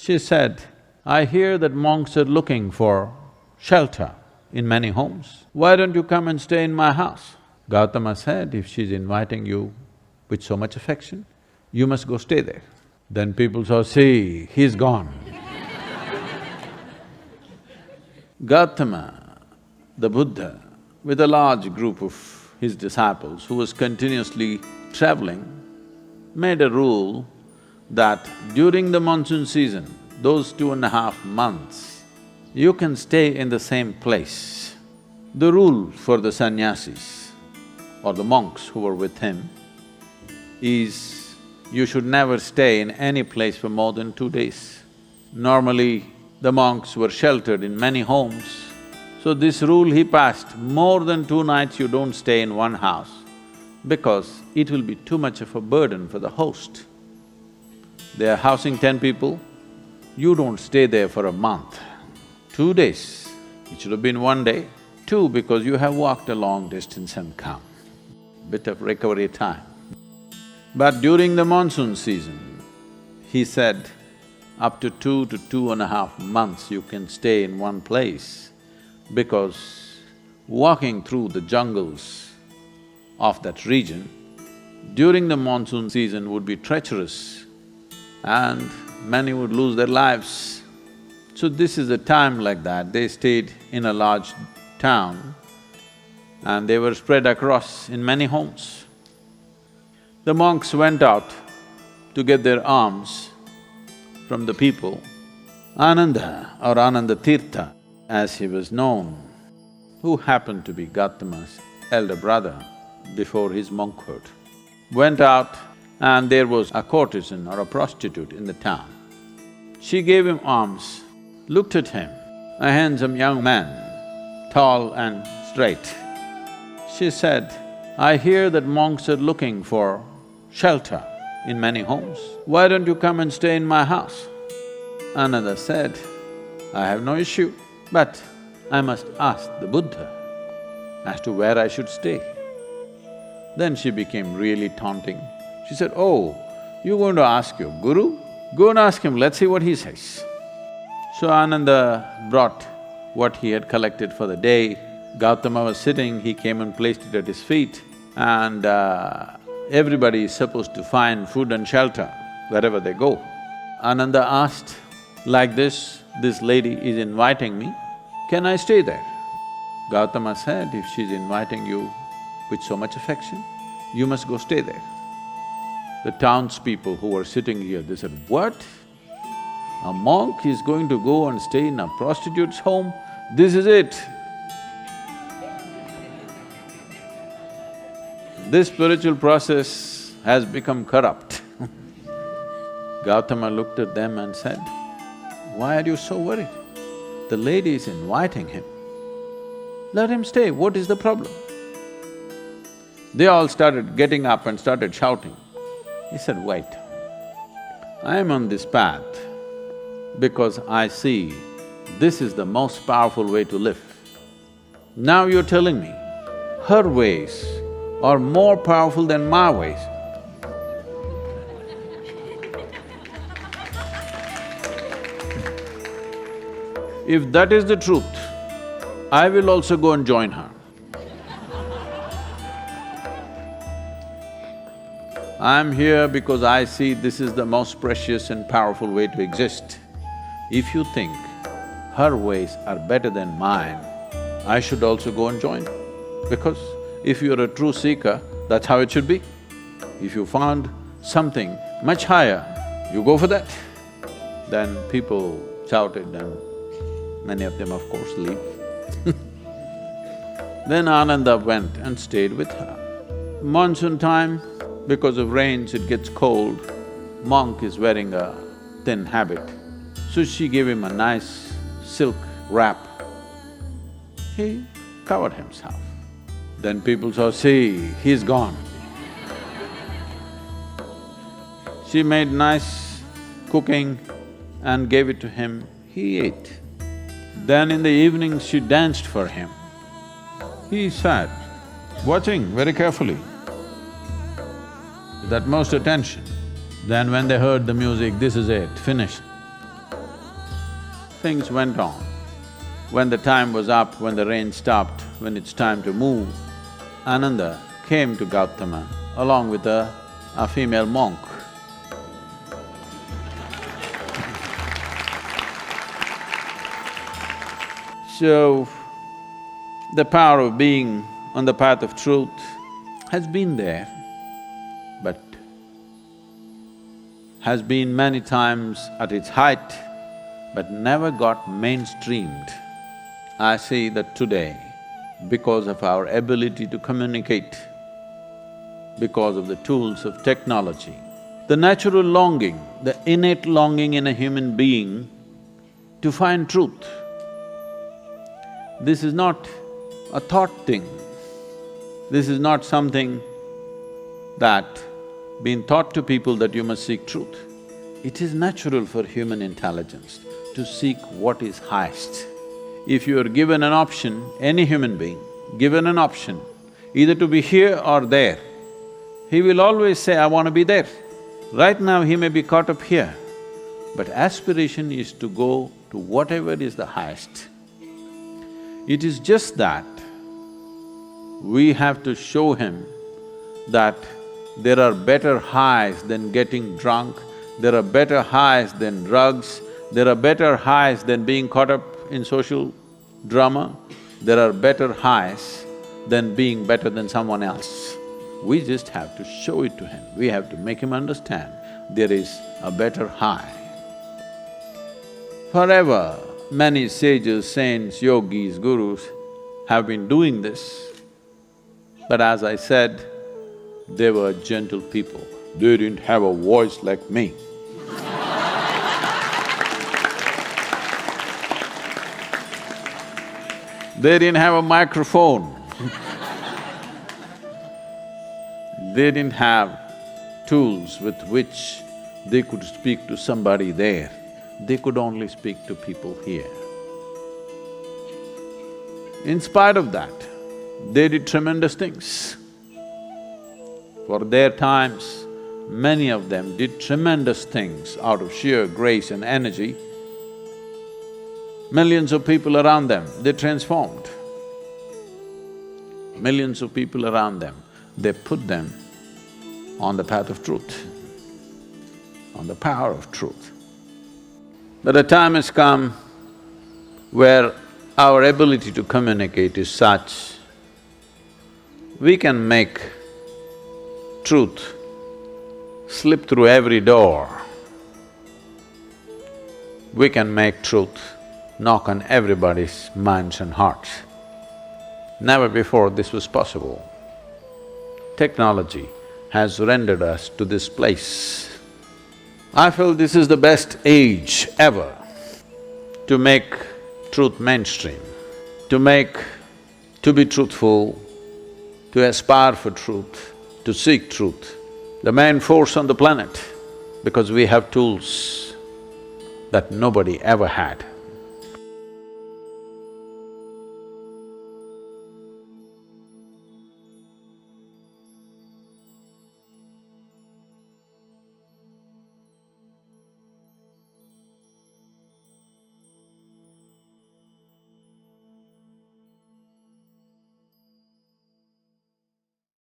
She said, "I hear that monks are looking for shelter in many homes. Why don't you come and stay in my house?" Gautama said, "If she's inviting you with so much affection, you must go stay there." Then people saw, "See, he's gone." Gautama, the Buddha, with a large group of his disciples who was continuously traveling, made a rule that during the monsoon season, those 2.5 months, you can stay in the same place. The rule for the sannyasis or the monks who were with him is you should never stay in any place for more than 2 days. Normally, the monks were sheltered in many homes, so this rule he passed, more than 2 nights you don't stay in one house because it will be too much of a burden for the host. They are housing 10 people, you don't stay there for a month. 2 days, it should have been 1 day. 2, because you have walked a long distance and come, bit of recovery time. But during the monsoon season, he said, up to 2 to 2.5 months you can stay in one place because walking through the jungles of that region during the monsoon season would be treacherous and many would lose their lives. So this is a time like that, they stayed in a large town and they were spread across in many homes. The monks went out to get their alms from the people. Ananda or Ananda Tirtha, as he was known, who happened to be Gautama's elder brother before his monkhood, went out and there was a courtesan or a prostitute in the town. She gave him alms, looked at him, a handsome young man, tall and straight. She said, "I hear that monks are looking for shelter in many homes. Why don't you come and stay in my house?" Another said, "I have no issue, but I must ask the Buddha as to where I should stay." Then she became really taunting. She said, "Oh, you're going to ask your guru? Go and ask him, let's see what he says." So Ananda brought what he had collected for the day. Gautama was sitting, he came and placed it at his feet, and everybody is supposed to find food and shelter wherever they go. Ananda asked, "Like this lady is inviting me, can I stay there?" Gautama said, "If she's inviting you with so much affection, you must go stay there." The townspeople who were sitting here, they said, "What? A monk is going to go and stay in a prostitute's home? This is it." This spiritual process has become corrupt. Gautama looked at them and said, "Why are you so worried? The lady is inviting him. Let him stay, what is the problem?" They all started getting up and started shouting. He said, "Wait, I am on this path because I see this is the most powerful way to live. Now you're telling me her ways are more powerful than my ways. If that is the truth, I will also go and join her. I'm here because I see this is the most precious and powerful way to exist. If you think her ways are better than mine, I should also go and join. Because if you're a true seeker, that's how it should be. If you found something much higher, you go for that." Then people shouted and many of them, of course, leave. Then Ananda went and stayed with her. Monsoon time, because of rains it gets cold, monk is wearing a thin habit. So she gave him a nice silk wrap. He covered himself. Then people saw, "See, he's gone." She made nice cooking and gave it to him, he ate. Then in the evening she danced for him. He sat, watching very carefully, with utmost attention. Then when they heard the music, this is it, finished. things went on. When the time was up, when the rain stopped, when it's time to move, Ananda came to Gautama along with a female monk. So, the power of being on the path of truth has been there, but has been many times at its height, but never got mainstreamed. I see that today, because of our ability to communicate, because of the tools of technology, the natural longing, the innate longing in a human being to find truth, this is not a thought thing. This is not something that been taught to people that you must seek truth. It is natural for human intelligence to seek what is highest. If you are given an option, any human being, given an option, either to be here or there, he will always say, I want to be there. Right now he may be caught up here, but aspiration is to go to whatever is the highest. It is just that we have to show him that there are better highs than getting drunk, there are better highs than drugs, there are better highs than being caught up in social drama, there are better highs than being better than someone else. We just have to show it to him, we have to make him understand there is a better high. Forever, many sages, saints, yogis, gurus have been doing this, but as I said, they were gentle people. They didn't have a voice like me. They didn't have a microphone. They didn't have tools with which they could speak to somebody there. They could only speak to people here. In spite of that, they did tremendous things. For their times, many of them did tremendous things out of sheer grace and energy. Millions of people around them, they transformed. Millions of people around them, they put them on the path of truth, on the power of truth. But a time has come where our ability to communicate is such, we can make truth slip through every door. We can make truth knock on everybody's minds and hearts. Never before this was possible. Technology has rendered us to this place. I feel this is the best age ever to make truth mainstream, to be truthful, to aspire for truth, to seek truth, the main force on the planet, because we have tools that nobody ever had.